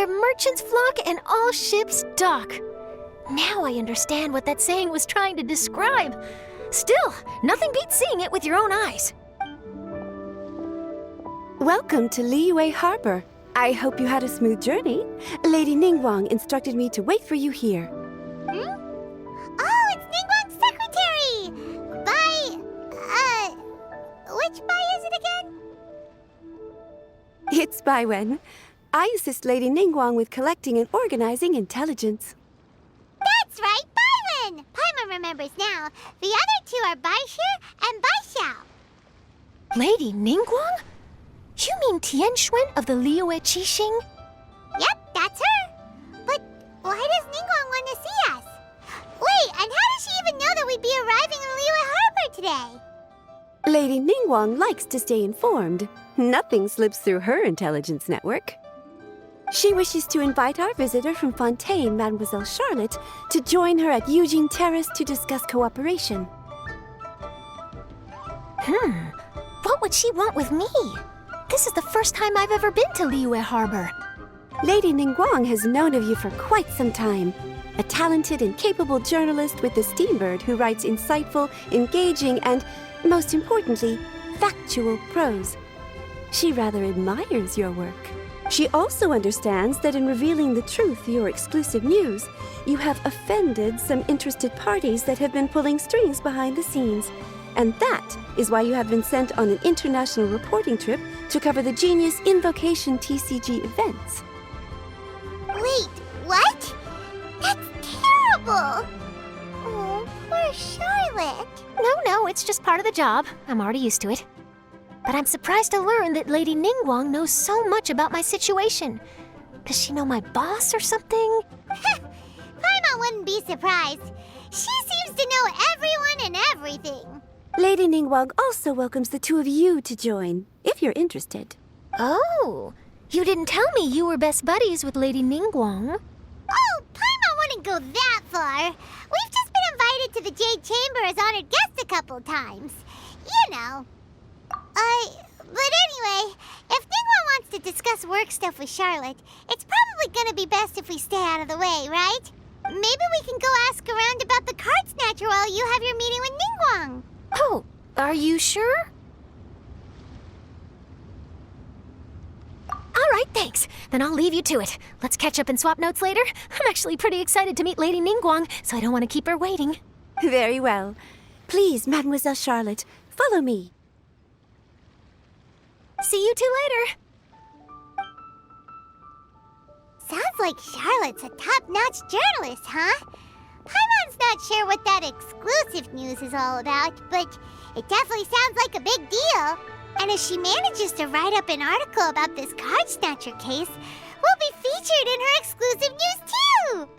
where merchants flock and all ships dock. Now I understand what that saying was trying to describe. Still, nothing beats seeing it with your own eyes. Welcome to Liyue Harbor. I hope you had a smooth journey. Lady Ningguang instructed me to wait for you here. Oh, it's Ningguang's secretary! Which Bai is it again? It's Baiwen. I assist Lady Ningguang with collecting and organizing intelligence. That's right, Baiwen! Paimon remembers now. The other two are Baishir and Baishao. Lady Ningguang? You mean Tianxuan of the Liyue Qixing? Yep, that's her. But why does Ningguang want to see us? Wait, and how does she even know that we'd be arriving in Liyue Harbor today? Lady Ningguang likes to stay informed. Nothing slips through her intelligence network. She wishes to invite our visitor from Fontaine, Mademoiselle Charlotte, to join her at Eugene Terrace to discuss cooperation. What would she want with me? This is the first time I've ever been to Liyue Harbor. Lady Ningguang has known of you for quite some time. A talented and capable journalist with the Steambird who writes insightful, engaging, and, most importantly, factual prose. She rather admires your work. She also understands that in revealing the truth, your exclusive news, you have offended some interested parties that have been pulling strings behind the scenes. And that is why you have been sent on an international reporting trip to cover the Genius Invocation TCG events. Wait, what? That's terrible! Oh, poor Charlotte. No, it's just part of the job. I'm already used to it. But I'm surprised to learn that Lady Ningguang knows so much about my situation. Does she know my boss or something? Paimon wouldn't be surprised. She seems to know everyone and everything. Lady Ningguang also welcomes the two of you to join, if you're interested. Oh, you didn't tell me you were best buddies with Lady Ningguang. Oh, Paimon wouldn't go that far. We've just been invited to the Jade Chamber as honored guests a couple times. You know. But anyway, if Ningguang wants to discuss work stuff with Charlotte, it's probably gonna be best if we stay out of the way, right? Maybe we can go ask around about the card snatcher while you have your meeting with Ningguang. Oh, are you sure? All right, thanks. Then I'll leave you to it. Let's catch up and swap notes later. I'm actually pretty excited to meet Lady Ningguang, so I don't want to keep her waiting. Very well. Please, Mademoiselle Charlotte, follow me. See you two later. Sounds like Charlotte's a top-notch journalist, huh? Paimon's not sure what that exclusive news is all about, but it definitely sounds like a big deal. And if she manages to write up an article about this card snatcher case, we'll be featured in her exclusive news too!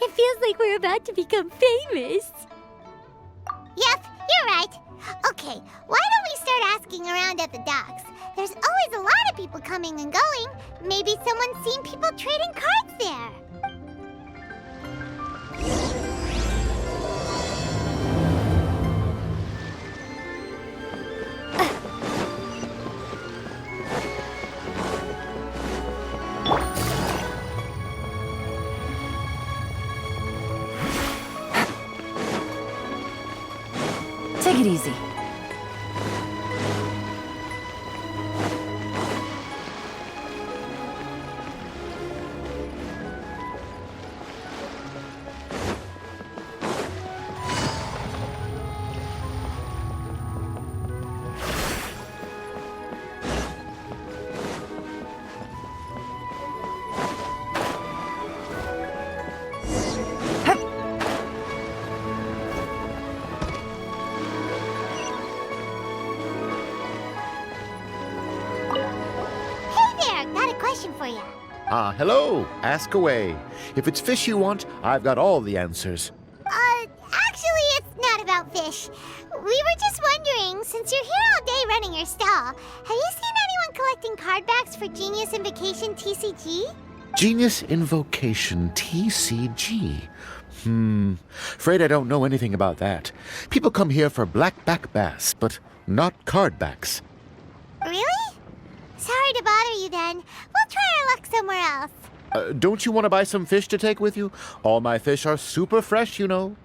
It feels like we're about to become famous. Yep, you're right. Okay, why don't we start asking around at the docks? There's always a lot of people coming and going. Maybe someone's seen people trading cards there. Take it easy. For you. Hello. Ask away. If it's fish you want, I've got all the answers. Actually, it's not about fish. We were just wondering, since you're here all day running your stall, have you seen anyone collecting card backs for Genius Invocation TCG? Genius Invocation TCG. Afraid I don't know anything about that. People come here for blackback bass, but not card backs. Really? Sorry to bother you then. We'll try our luck somewhere else. Don't you want to buy some fish to take with you? All my fish are super fresh, you know.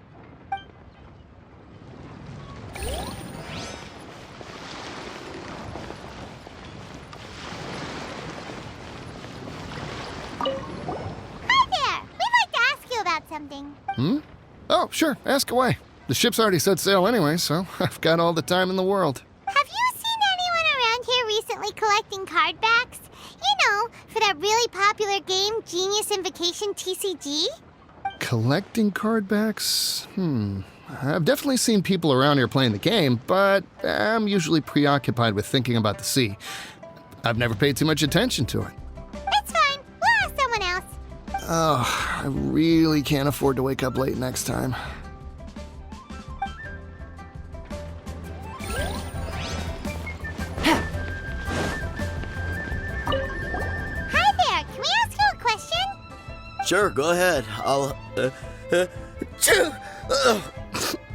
Hi there! We'd like to ask you about something. Oh, sure, ask away. The ship's already set sail anyway, so I've got all the time in the world. Have you seen anyone around here recently collecting card backs? You know, for that really popular game, Genius Invocation TCG? Collecting card backs? I've definitely seen people around here playing the game, but I'm usually preoccupied with thinking about the sea. I've never paid too much attention to it. It's fine. We'll ask someone else. Oh, I really can't afford to wake up late next time. Hi there. Can we ask you a question? Sure, go ahead. I'll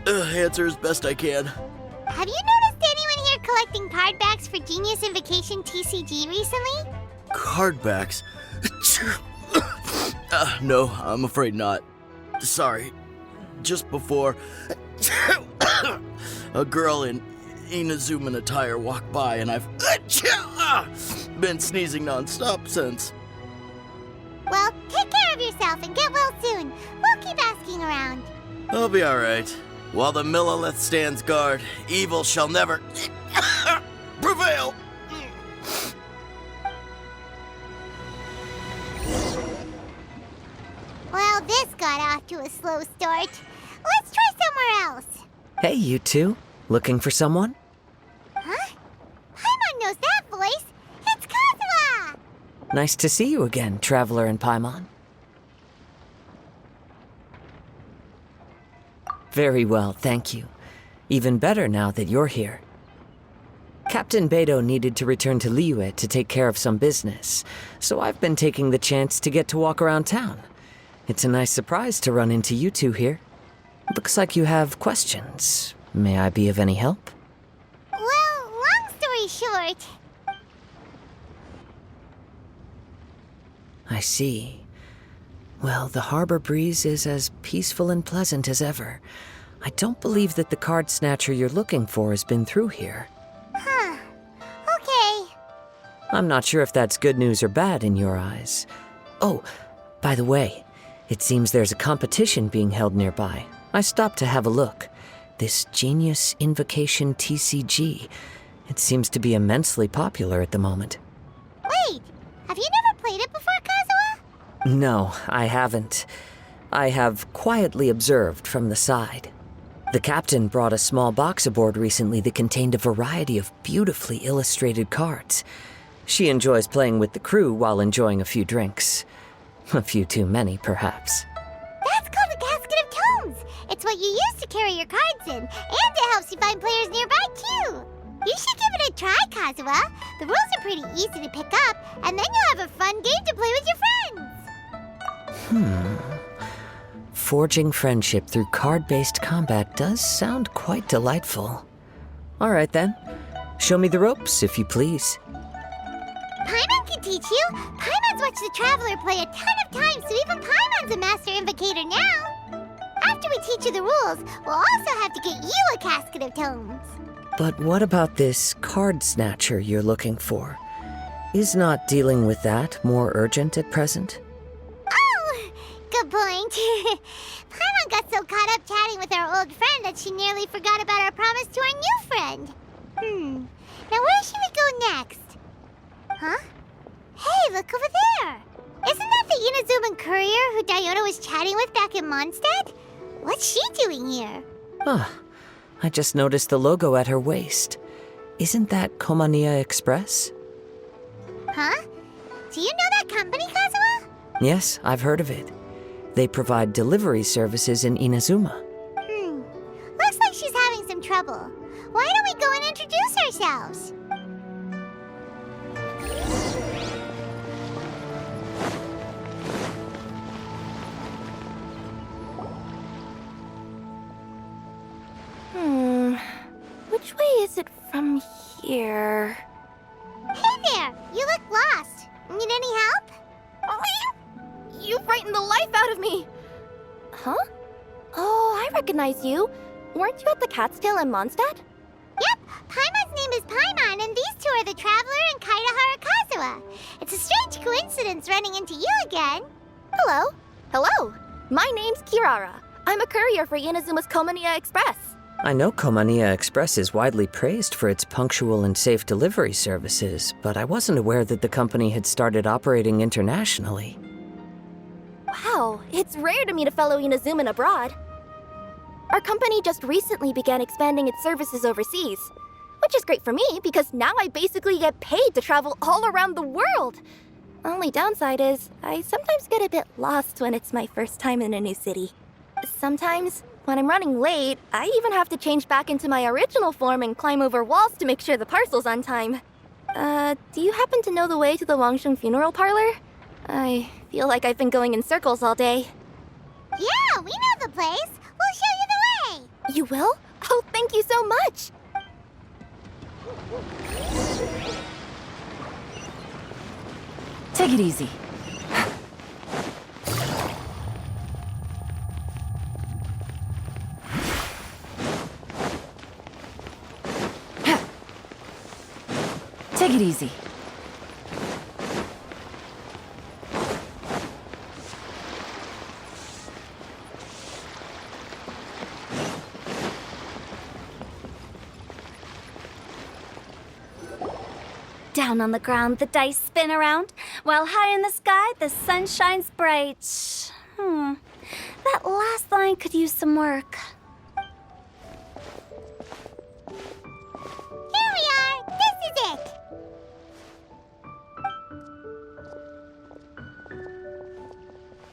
answer as best I can. Have you noticed anyone here collecting card backs for Genius Invocation TCG recently? Cardbacks. No, I'm afraid not. Sorry. Just before, a girl in Inazuman attire walked by, and I've been sneezing nonstop since. Well, take care of yourself and get well soon. We'll keep asking around. I'll be all right. While the Millilith stands guard, evil shall never prevail. Well, this got off to a slow start. Let's try somewhere else. Hey, you two. Looking for someone? Huh? Paimon knows that voice. It's Kazuha! Nice to see you again, Traveler and Paimon. Very well, thank you. Even better now that you're here. Captain Beidou needed to return to Liyue to take care of some business, so I've been taking the chance to get to walk around town. It's a nice surprise to run into you two here. Looks like you have questions. May I be of any help? Well, long story short, I see. Well, the harbor breeze is as peaceful and pleasant as ever. I don't believe that the card snatcher you're looking for has been through here. huh. Okay. I'm not sure if that's good news or bad in your eyes. Oh, by the way, it seems there's a competition being held nearby. I stopped to have a look. This Genius Invocation TCG. It seems to be immensely popular at the moment. Wait, have you never played it before, Kazuha? No, I haven't. I have quietly observed from the side. The captain brought a small box aboard recently that contained a variety of beautifully illustrated cards. She enjoys playing with the crew while enjoying a few drinks. A few too many, perhaps. That's called a casket of tomes. It's what you use to carry your cards in, and it helps you find players nearby, too. You should give it a try, Kazuha. The rules are pretty easy to pick up, and then you'll have a fun game to play with your friends. Forging friendship through card-based combat does sound quite delightful. All right, then. Show me the ropes, if you please. Paimon can teach you. Paimon's watched the Traveler play a ton of times, so even Paimon's a master invocator now. After we teach you the rules, we'll also have to get you a casket of tomes. But what about this card snatcher you're looking for? Is not dealing with that more urgent at present? Oh, good point. Paimon got so caught up chatting with our old friend that she nearly forgot about our promise to our new friend. Now where should we go next? Huh? Hey, look over there! Isn't that the Inazuman courier who Diona was chatting with back in Mondstadt? What's she doing here? Ah, I just noticed the logo at her waist. Isn't that Komania Express? Huh? Do you know that company, Kazuha? Yes, I've heard of it. They provide delivery services in Inazuma. Looks like she's having some trouble. Why don't we go and introduce ourselves? Which way is it from here? Hey there! You look lost. Need any help? You frightened the life out of me! Huh? Oh, I recognize you. Weren't you at the Cat's Tail in Mondstadt? Yep, Paimon's name is Paimon, and these two are the Traveler and Kaitahara Kazuha. It's a strange coincidence running into you again. Hello. Hello. My name's Kirara. I'm a courier for Inazuma's Komaniya Express. I know Komaniya Express is widely praised for its punctual and safe delivery services, but I wasn't aware that the company had started operating internationally. Wow, it's rare to meet a fellow Inazuman abroad. Our company just recently began expanding its services overseas, which is great for me because now I basically get paid to travel all around the world. Only downside is I sometimes get a bit lost when it's my first time in a new city. Sometimes, when I'm running late, I even have to change back into my original form and climb over walls to make sure the parcel's on time. Do you happen to know the way to the Wangsheng funeral parlor? I feel like I've been going in circles all day. Yeah, we know the place. We'll show you the way. You will? Oh, thank you so much! Take it easy. Take it easy. Down on the ground, the dice spin around, while high in the sky, the sun shines bright. That last line could use some work. Here we are. This is it.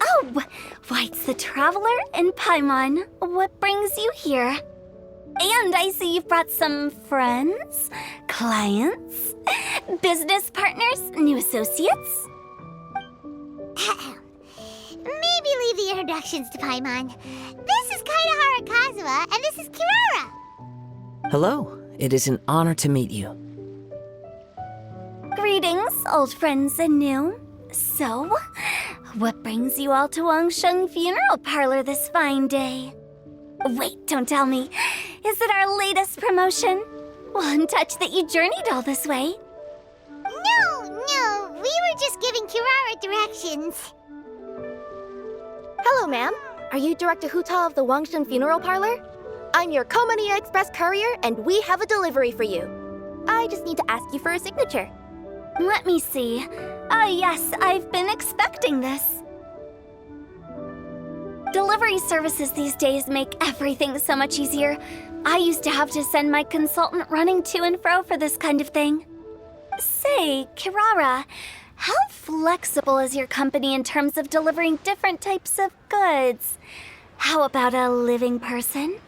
Oh, why, it's the Traveler and Paimon. What brings you here? And I see you've brought some friends, clients, business partners, new associates. Maybe leave the introductions to Paimon. This is Kaitahara Kazuha, and this is Kirara. Hello, it is an honor to meet you. Greetings, old friends and new. So, what brings you all to Wangsheng Funeral Parlor this fine day? Wait, don't tell me. Is it our latest promotion? One touch that you journeyed all this way. No, we were just giving Kirara directions. Hello, ma'am. Are you Director Huta of the Wangsheng Funeral Parlor? I'm your Komaniya Express courier, and we have a delivery for you. I just need to ask you for a signature. Let me see. Yes, I've been expecting this. Delivery services these days make everything so much easier. I used to have to send my consultant running to and fro for this kind of thing. Say, Kirara, how flexible is your company in terms of delivering different types of goods? How about a living person?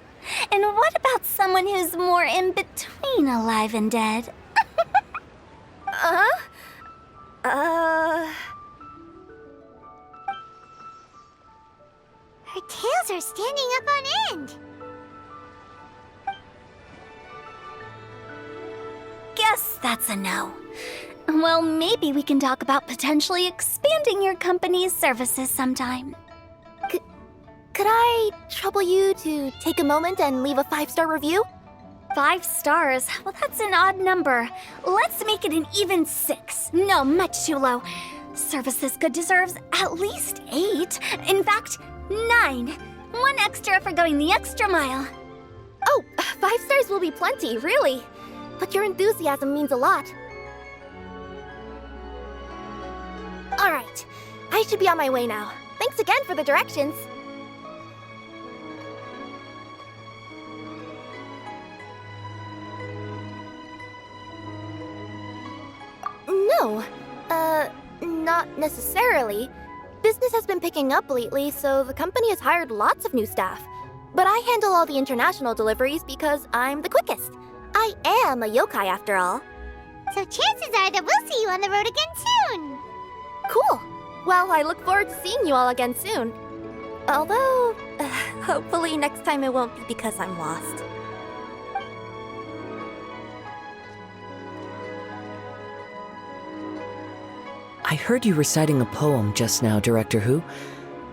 And what about someone who's more in between alive and dead? Her tails are standing up on end. Guess that's a no. Well, maybe we can talk about potentially expanding your company's services sometime. Could I trouble you to take a moment and leave a 5-star review? 5 stars? Well, that's an odd number. Let's make it an even 6. No, much too low. Service this good deserves at least 8. In fact, 9. 1 extra for going the extra mile. Oh, 5 stars will be plenty, really. But your enthusiasm means a lot. All right, I should be on my way now. Thanks again for the directions. No, not necessarily. Business has been picking up lately, so the company has hired lots of new staff. But I handle all the international deliveries because I'm the quickest. I am a yokai after all. So chances are that we'll see you on the road again soon. Cool. Well, I look forward to seeing you all again soon. Although, hopefully next time it won't be because I'm lost. I heard you reciting a poem just now, Director Who.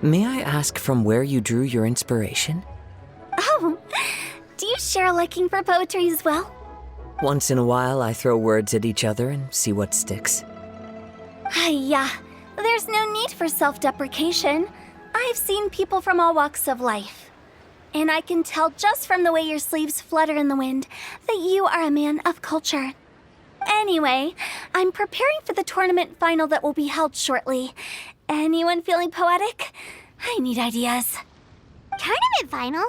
May I ask from where you drew your inspiration? Oh, do you share a liking for poetry as well? Once in a while, I throw words at each other and see what sticks. Yeah, there's no need for self-deprecation. I've seen people from all walks of life. And I can tell just from the way your sleeves flutter in the wind that you are a man of culture. Anyway, I'm preparing for the tournament final that will be held shortly. Anyone feeling poetic? I need ideas. Tournament final?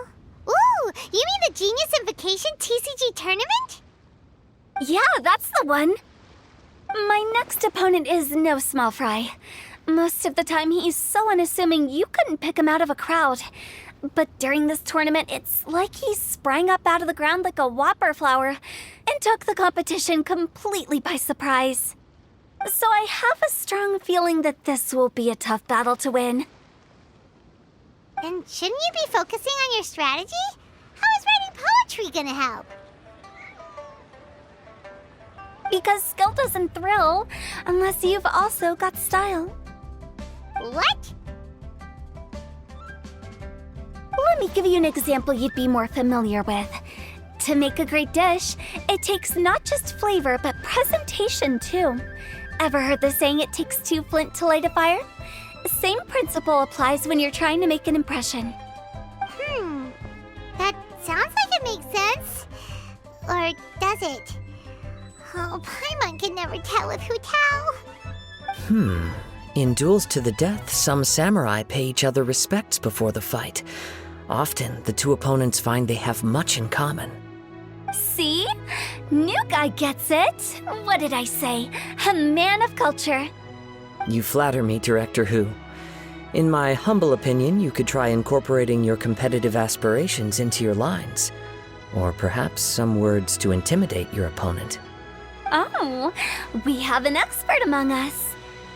Ooh, you mean the Genius Invocation TCG tournament? Yeah, that's the one. My next opponent is no small fry. Most of the time he's so unassuming you couldn't pick him out of a crowd. But during this tournament, it's like he sprang up out of the ground like a whopper flower and took the competition completely by surprise. So I have a strong feeling that this will be a tough battle to win. And shouldn't you be focusing on your strategy? How is writing poetry gonna help? Because skill doesn't thrill unless you've also got style. What? Let me give you an example you'd be more familiar with. To make a great dish, it takes not just flavor, but presentation too. Ever heard the saying, it takes two flint to light a fire? Same principle applies when you're trying to make an impression. That sounds like it makes sense. Or does it? Oh, Paimon can never tell with Hu Tao. In duels to the death, some samurai pay each other respects before the fight. Often, the two opponents find they have much in common. See? New guy gets it. What did I say? A man of culture. You flatter me, Director Who. In my humble opinion, you could try incorporating your competitive aspirations into your lines. Or perhaps some words to intimidate your opponent. Oh, we have an expert among us.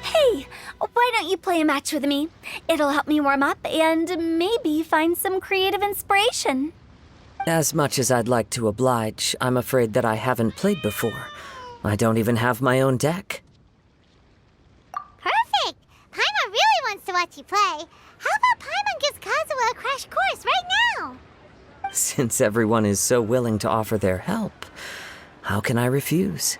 Hey, why don't you play a match with me? It'll help me warm up and maybe find some creative inspiration. As much as I'd like to oblige, I'm afraid that I haven't played before. I don't even have my own deck. Perfect! Paimon really wants to watch you play. How about Paimon gives Kazuha a crash course right now? Since everyone is so willing to offer their help, how can I refuse?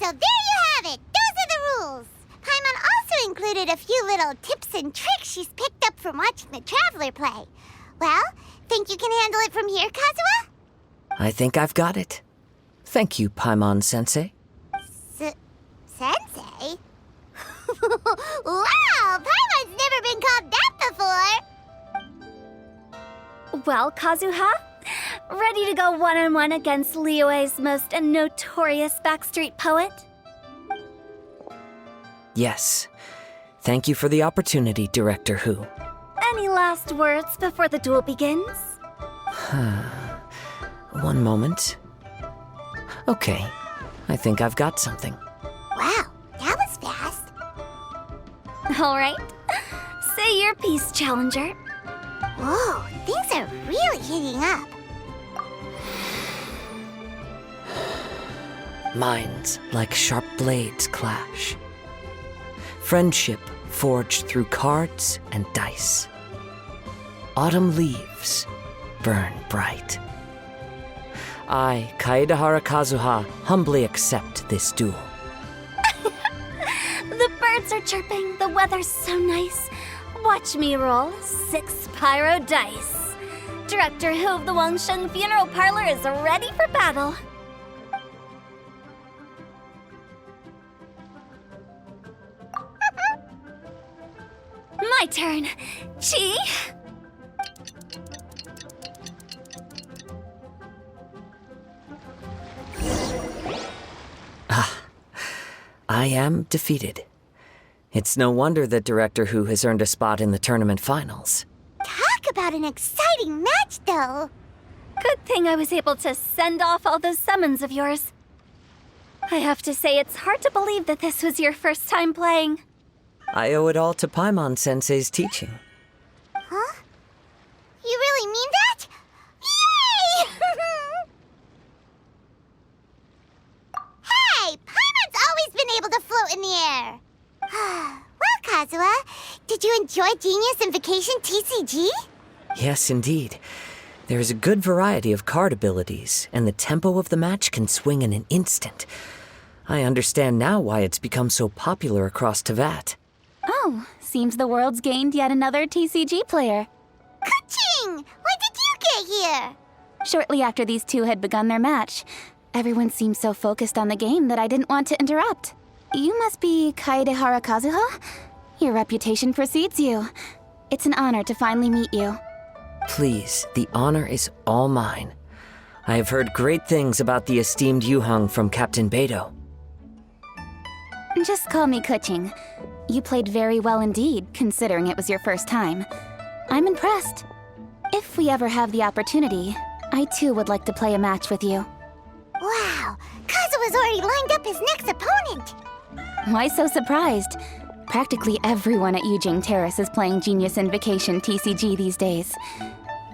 So there you have it! Those are the rules! Paimon also included a few little tips and tricks she's picked up from watching the Traveler play. Well, think you can handle it from here, Kazuha? I think I've got it. Thank you, Paimon-sensei. Sensei? Wow! Paimon's never been called that before! Well, Kazuha, ready to go one-on-one against Liyue's most notorious backstreet poet? Yes. Thank you for the opportunity, Director Who. Any last words before the duel begins? One moment. Okay, I think I've got something. Wow, that was fast. All right. Say your piece, Challenger. Whoa, things are really heating up. Minds like sharp blades clash. Friendship forged through cards and dice. Autumn leaves burn bright. I, Kaedahara Kazuha, humbly accept this duel. The birds are chirping, the weather's so nice. Watch me roll 6 pyro dice. Director Who of the Wangshen Funeral Parlor is ready for battle. My turn. Chi? I am defeated. It's no wonder that Director Who has earned a spot in the tournament finals. Talk about an exciting match, though. Good thing I was able to send off all those summons of yours. I have to say, it's hard to believe that this was your first time playing. I owe it all to Paimon-sensei's teaching. Huh? You really mean that? Yay! Did you enjoy Genius Invocation TCG? Yes, indeed. There is a good variety of card abilities, and the tempo of the match can swing in an instant. I understand now why it's become so popular across Tevat. Oh, seems the world's gained yet another TCG player. Ka-ching! When did you get here? Shortly after these two had begun their match, everyone seemed so focused on the game that I didn't want to interrupt. You must be Kaede Harakazuha? Your reputation precedes you. It's an honor to finally meet you. Please, the honor is all mine. I have heard great things about the esteemed Yuhang from Captain Beidou. Just call me Kuching. You played very well indeed, considering it was your first time. I'm impressed. If we ever have the opportunity, I too would like to play a match with you. Wow, Kazuha's already lined up his next opponent. Why so surprised? Practically everyone at Yujing Terrace is playing Genius Invocation TCG these days.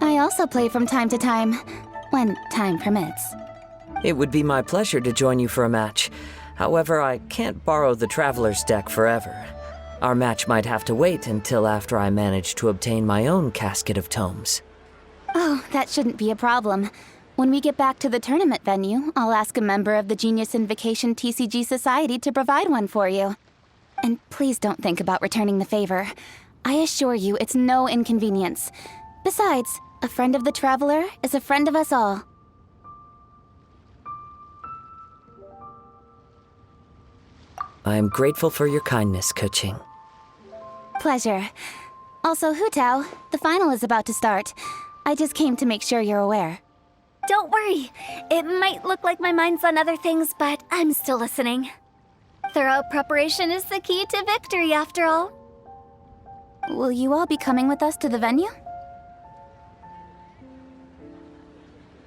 I also play from time to time, when time permits. It would be my pleasure to join you for a match. However, I can't borrow the Traveler's deck forever. Our match might have to wait until after I manage to obtain my own casket of tomes. Oh, that shouldn't be a problem. When we get back to the tournament venue, I'll ask a member of the Genius Invocation TCG Society to provide one for you. And please don't think about returning the favor. I assure you it's no inconvenience. Besides, a friend of the Traveler is a friend of us all. I am grateful for your kindness, Kuching. Pleasure. Also, Hutao, the final is about to start. I just came to make sure you're aware. Don't worry. It might look like my mind's on other things, but I'm still listening. Thorough preparation is the key to victory, after all. Will you all be coming with us to the venue?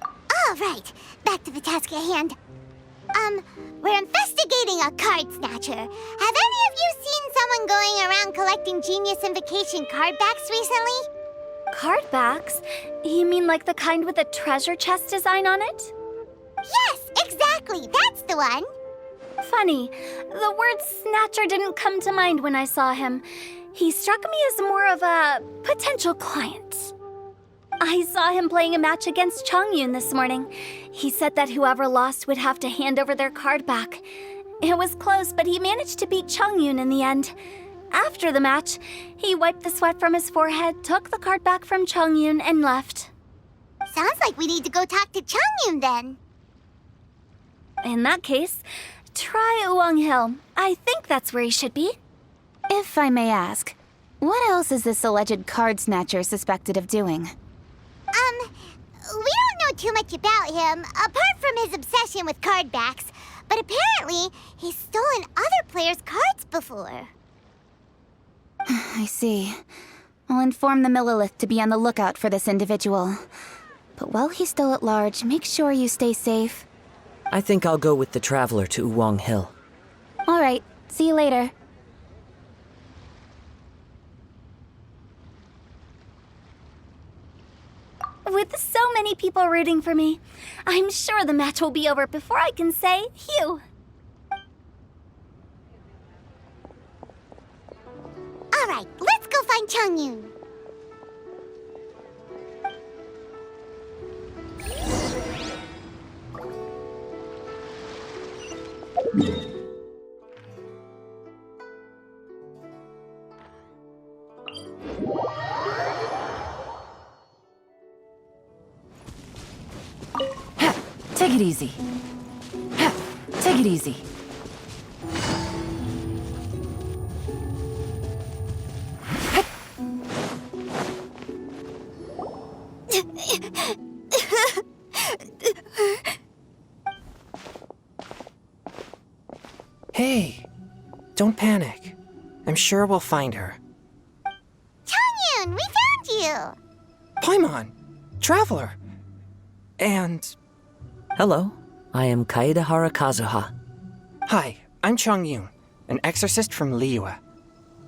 All right, back to the task at hand. We're investigating a card snatcher. Have any of you seen someone going around collecting Genius Invocation card backs recently? Card backs? You mean like the kind with a treasure chest design on it? Yes, exactly, that's the one. Funny, the word snatcher didn't come to mind when I saw him. He struck me as more of a potential client. I saw him playing a match against Chongyun this morning. He said that whoever lost would have to hand over their card back. It was close, but he managed to beat Chongyun in the end. After the match, he wiped the sweat from his forehead, took the card back from Chongyun, and left. Sounds like we need to go talk to Chongyun then. In that case, try Uwang Hill. I think that's where he should be. If I may ask, what else is this alleged card snatcher suspected of doing? We don't know too much about him, apart from his obsession with card backs, but apparently he's stolen other players' cards before. I see. I'll inform the Millilith to be on the lookout for this individual. But while he's still at large, make sure you stay safe. I think I'll go with the Traveler to Uwang Hill. All right, see you later. With so many people rooting for me, I'm sure the match will be over before I can say phew. All right, let's go find Chongyun. Take it easy. Take it easy. Hey, don't panic. I'm sure we'll find her. Chongyun, we found you! Paimon, Traveler, and... Hello, I am Kaede Harakazuha. Hi, I'm Chongyun, an exorcist from Liyue.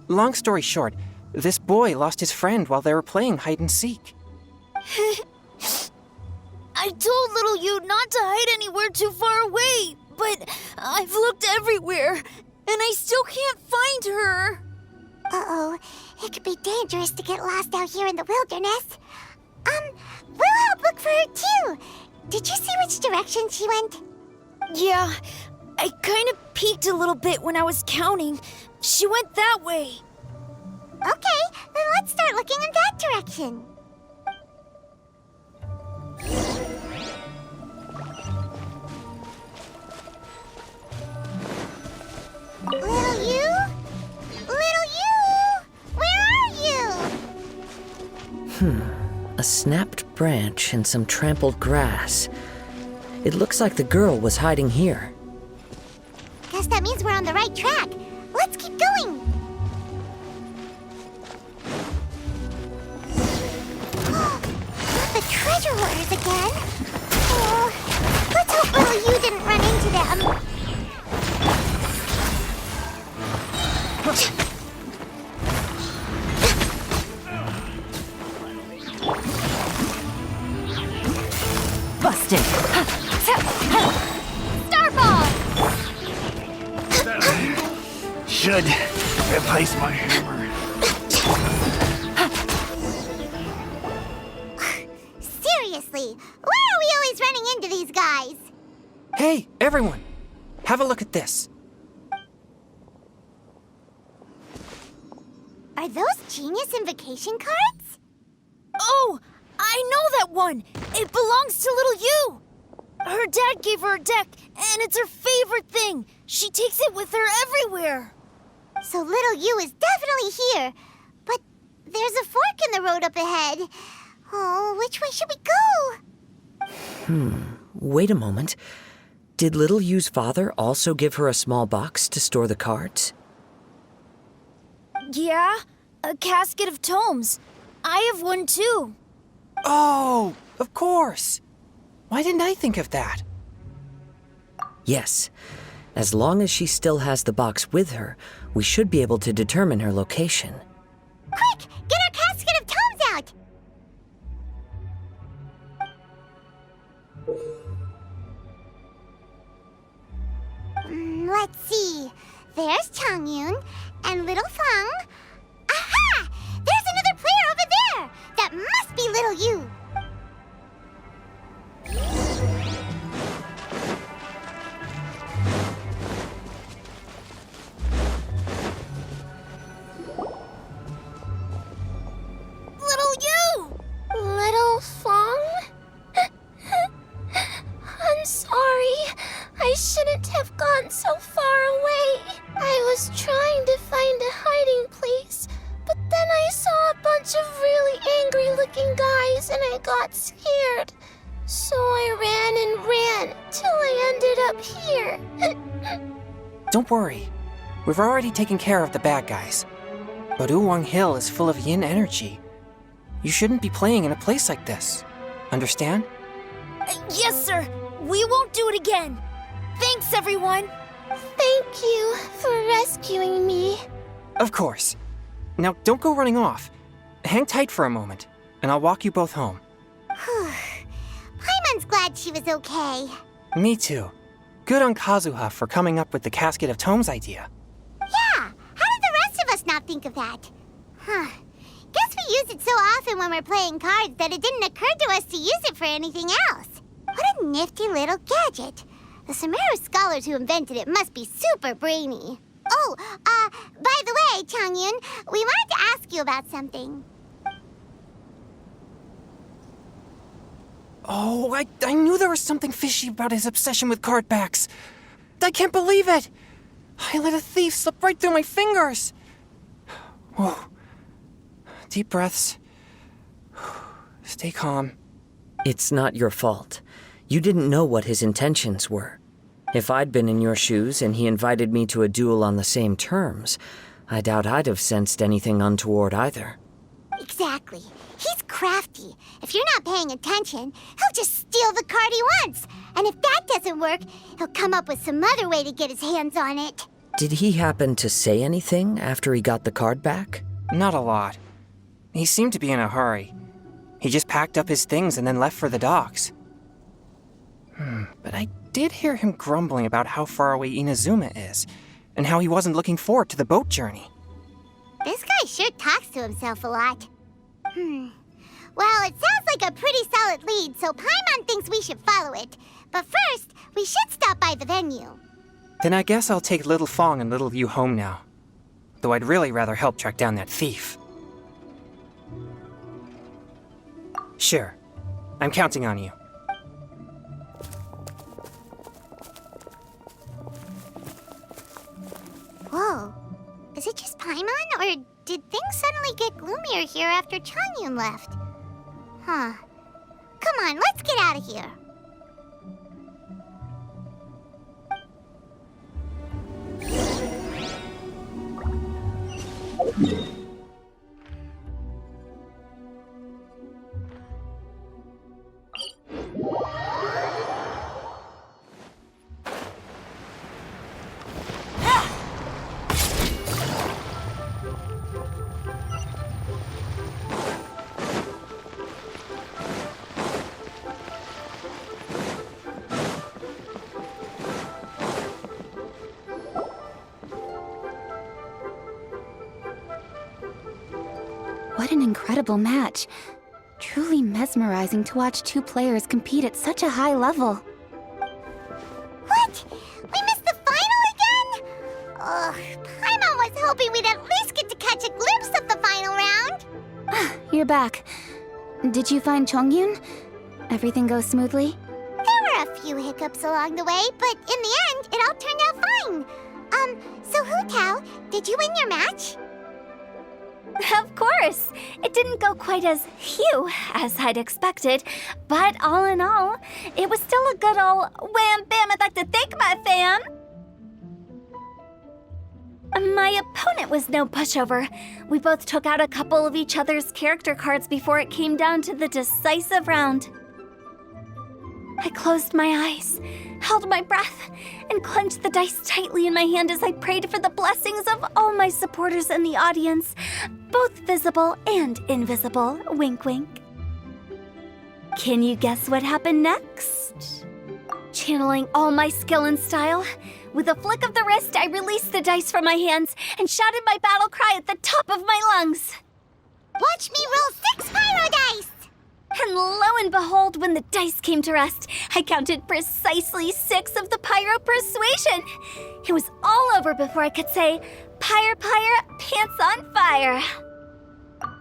Long story short, this boy lost his friend while they were playing hide-and-seek. I told little you not to hide anywhere too far away, but I've looked everywhere, and I still can't find her. Uh-oh, It could be dangerous to get lost out here in the wilderness. We'll help look for her too. Did you see which direction she went? Yeah, I kind of peeked a little bit when I was counting. She went that way. Okay, then let's start looking in that direction. Little you? Little you? Where are you? A snapped branch and some trampled grass. It looks like the girl was hiding here. Guess that means we're on the right track. Let's keep going. Not the treasure hoarders again. Oh, let's hope little you didn't run into them. Busted. Starball! Should replace my hammer. Seriously, why are we always running into these guys? Hey, everyone! Have a look at this. Are those genius invocation cards? Oh, I know that one. It belongs to little you. Her dad gave her a deck, and it's her favorite thing. She takes it with her everywhere. So little you is definitely here. But there's a fork in the road up ahead. Oh, which way should we go? Wait a moment. Did Little Yu's father also give her a small box to store the cards? Yeah, a casket of tomes. I have one too. Oh, of course. Why didn't I think of that? Yes. As long as she still has the box with her, we should be able to determine her location. Quick, get our casket of tomes out! Let's see. There's Changyun and little Fang. Aha! There's another player over there! That must be little you. Little you! Little Fong? I'm sorry. I shouldn't have gone so far away. I was trying to find a hiding place, but then I saw a bunch of really angry-looking guys and I got scared. So I ran and ran till I ended up here. Don't worry. We've already taken care of the bad guys. But Uwang Hill is full of yin energy. You shouldn't be playing in a place like this. Understand? Yes, sir. We won't do it again. Thanks, everyone. Thank you for rescuing me. Of course. Now, don't go running off. Hang tight for a moment, and I'll walk you both home. Paimon's glad she was okay. Me too. Good on Kazuha for coming up with the Casket of Tomes idea. Yeah, how did the rest of us not think of that? Guess we use it so often when we're playing cards that it didn't occur to us to use it for anything else. What a nifty little gadget. The Sumeru scholars who invented it must be super brainy. Oh, by the way, Changyun, we wanted to ask you about something. Oh, I knew there was something fishy about his obsession with card backs. I can't believe it! I let a thief slip right through my fingers! Whoa. Deep breaths. Stay calm. It's not your fault. You didn't know what his intentions were. If I'd been in your shoes and he invited me to a duel on the same terms, I doubt I'd have sensed anything untoward either. Exactly. He's crafty. If you're not paying attention, he'll just steal the card he wants. And if that doesn't work, he'll come up with some other way to get his hands on it. Did he happen to say anything after he got the card back? Not a lot. He seemed to be in a hurry. He just packed up his things and then left for the docks. But I did hear him grumbling about how far away Inazuma is, and how he wasn't looking forward to the boat journey. This guy sure talks to himself a lot. Well, it sounds like a pretty solid lead, so Paimon thinks we should follow it. But first, we should stop by the venue. Then I guess I'll take Little Fong and Little Yu home now. Though I'd really rather help track down that thief. Sure. I'm counting on you. Whoa. Is it just Paimon, or did things suddenly get gloomier here after Changyun left? Huh. Come on, let's get out of here. What an incredible match. Truly mesmerizing to watch two players compete at such a high level. What? We missed the final again? Ugh, Paimon was hoping we'd at least get to catch a glimpse of the final round. You're back. Did you find Chongyun? Everything goes smoothly? There were a few hiccups along the way, but in the end, it all turned out fine. So Hu Tao, did you win your match? Of course! It didn't go quite as Hugh as I'd expected, but all in all, it was still a good ol' wham bam I'd like to thank my fam! My opponent was no pushover. We both took out a couple of each other's character cards before it came down to the decisive round. I closed my eyes, held my breath, and clenched the dice tightly in my hand as I prayed for the blessings of all my supporters in the audience, both visible and invisible. Wink, wink. Can you guess what happened next? Channeling all my skill and style, with a flick of the wrist, I released the dice from my hands and shouted my battle cry at the top of my lungs. Watch me roll 6 pyro dice! And lo and behold, when the dice came to rest, I counted precisely 6 of the pyro persuasion. It was all over before I could say, "Pyre, pyre, pants on fire."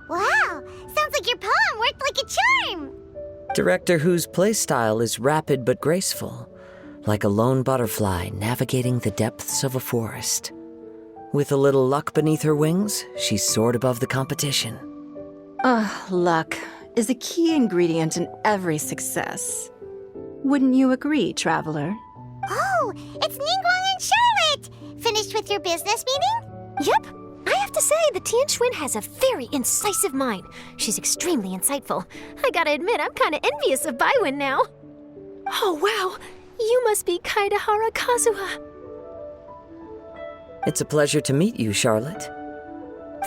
Wow, sounds like your poem worked like a charm. Director Hu's playstyle is rapid but graceful, like a lone butterfly navigating the depths of a forest. With a little luck beneath her wings, she soared above the competition. Luck is a key ingredient in every success. Wouldn't you agree, Traveler? Oh, it's Ningguang and Charlotte! Finished with your business meeting? Yep. I have to say, the Tian Xuan has a very incisive mind. She's extremely insightful. I gotta admit, I'm kinda envious of Baiwen now. Oh, wow. You must be Kaidahara Kazuha. It's a pleasure to meet you, Charlotte.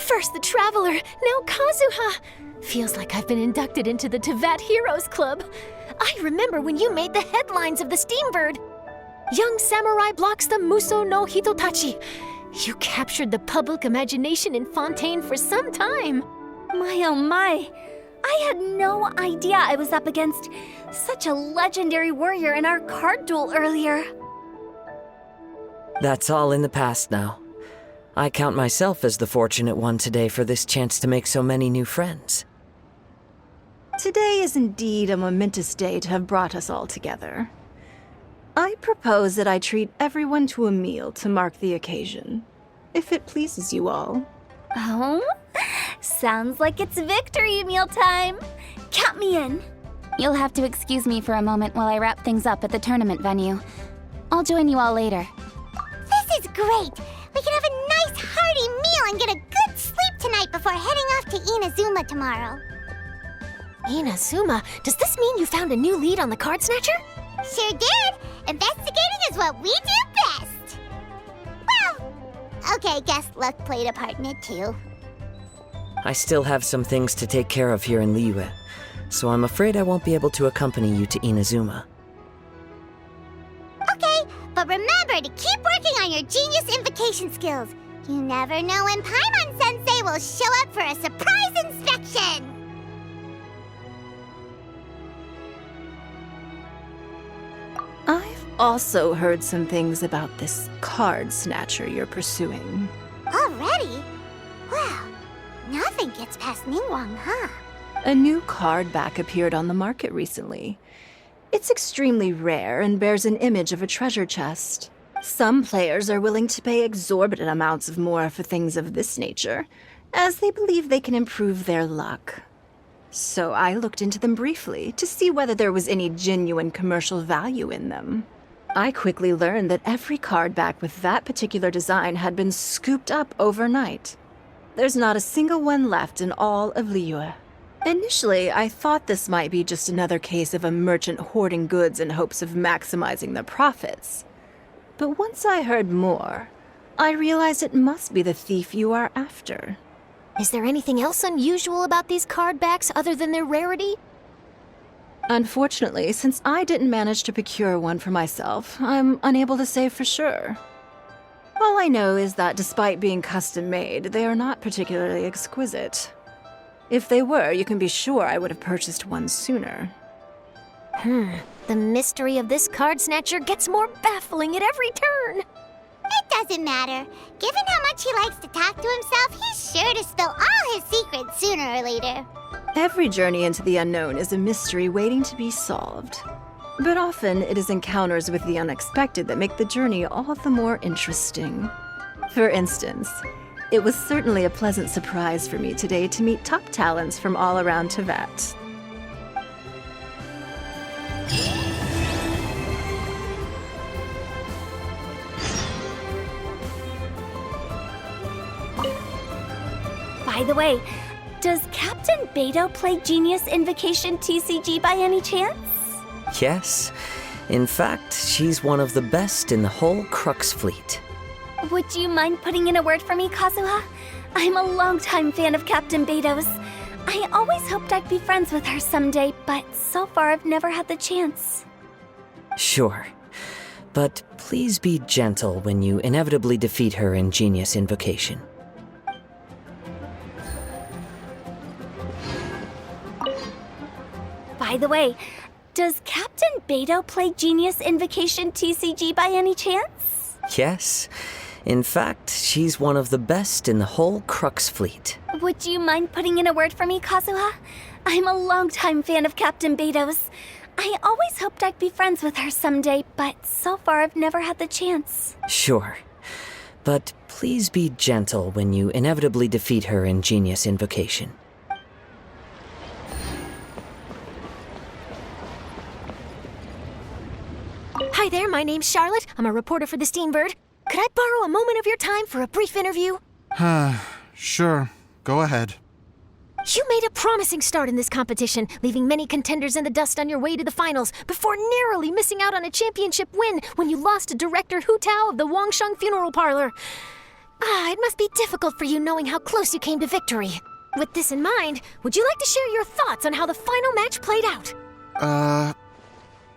First the Traveler, now Kazuha. Feels like I've been inducted into the Tevat Heroes Club. I remember when you made the headlines of the Steambird. Young samurai blocks the Muso no Hitotachi. You captured the public imagination in Fontaine for some time. My oh my. I had no idea I was up against such a legendary warrior in our card duel earlier. That's all in the past now. I count myself as the fortunate one today for this chance to make so many new friends. Today is indeed a momentous day to have brought us all together. I propose that I treat everyone to a meal to mark the occasion, if it pleases you all. Oh? Sounds like it's victory meal time. Count me in. You'll have to excuse me for a moment while I wrap things up at the tournament venue. I'll join you all later. This is great! We can have a nice hearty meal and get a good sleep tonight before heading off to Inazuma tomorrow. Inazuma, does this mean you found a new lead on the Card Snatcher? Sure did! Investigating is what we do best! Well, okay, guess luck played a part in it too. I still have some things to take care of here in Liyue, so I'm afraid I won't be able to accompany you to Inazuma. Okay, but remember to keep working on your genius invocation skills. You never know when Paimon Sensei will show up for a surprise inspection! I've also heard some things about this card snatcher you're pursuing. Already? Well, nothing gets past Ningguang, huh? A new card back appeared on the market recently. It's extremely rare and bears an image of a treasure chest. Some players are willing to pay exorbitant amounts of more for things of this nature, as they believe they can improve their luck. So I looked into them briefly to see whether there was any genuine commercial value in them. I quickly learned that every card back with that particular design had been scooped up overnight. There's not a single one left in all of Liyue. Initially, I thought this might be just another case of a merchant hoarding goods in hopes of maximizing their profits. But once I heard more, I realized it must be the thief you are after. Is there anything else unusual about these card backs other than their rarity? Unfortunately, since I didn't manage to procure one for myself, I'm unable to say for sure. All I know is that despite being custom-made, they are not particularly exquisite. If they were, you can be sure I would have purchased one sooner. The mystery of this card snatcher gets more baffling at every turn. It doesn't matter. Given how much he likes to talk to himself, he's sure to spill all his secrets sooner or later. Every journey into the unknown is a mystery waiting to be solved. But often it is encounters with the unexpected that make the journey all the more interesting. For instance, it was certainly a pleasant surprise for me today to meet top talents from all around Teyvat. By the way, does Captain Beidou play Genius Invocation TCG by any chance? Yes. In fact, she's one of the best in the whole Crux fleet. Would you mind putting in a word for me, Kazuha? I'm a longtime fan of Captain Beidou's. I always hoped I'd be friends with her someday, but so far I've never had the chance. Sure. But please be gentle when you inevitably defeat her in Genius Invocation. By the way, does Captain Beidou play Genius Invocation TCG by any chance? Yes. In fact, she's one of the best in the whole Crux fleet. Would you mind putting in a word for me, Kazuha? I'm a longtime fan of Captain Beidou's. I always hoped I'd be friends with her someday, but so far I've never had the chance. Sure. But please be gentle when you inevitably defeat her in Genius Invocation. Hi there, my name's Charlotte. I'm a reporter for the Steenbird. Could I borrow a moment of your time for a brief interview? Sure. Go ahead. You made a promising start in this competition, leaving many contenders in the dust on your way to the finals, before narrowly missing out on a championship win when you lost to Director Hu Tao of the Wangsheng Funeral Parlor. It must be difficult for you knowing how close you came to victory. With this in mind, would you like to share your thoughts on how the final match played out?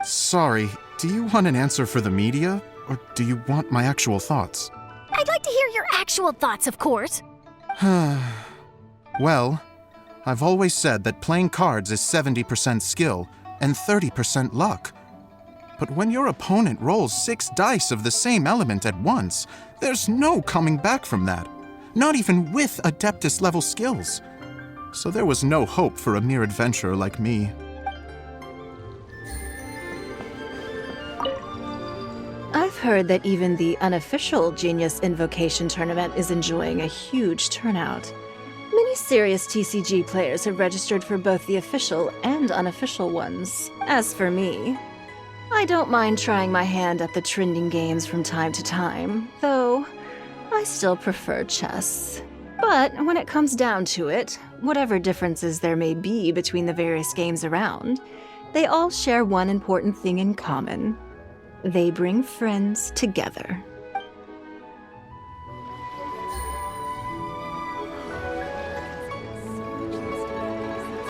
Sorry. Do you want an answer for the media, or do you want my actual thoughts? I'd like to hear your actual thoughts, of course. Well, I've always said that playing cards is 70% skill and 30% luck. But when your opponent rolls 6 dice of the same element at once, there's no coming back from that. Not even with Adeptus-level skills. So there was no hope for a mere adventurer like me. I've heard that even the unofficial Genius Invocation tournament is enjoying a huge turnout. Many serious TCG players have registered for both the official and unofficial ones. As for me, I don't mind trying my hand at the trending games from time to time, though I still prefer chess. But when it comes down to it, whatever differences there may be between the various games around, they all share one important thing in common. They bring friends together.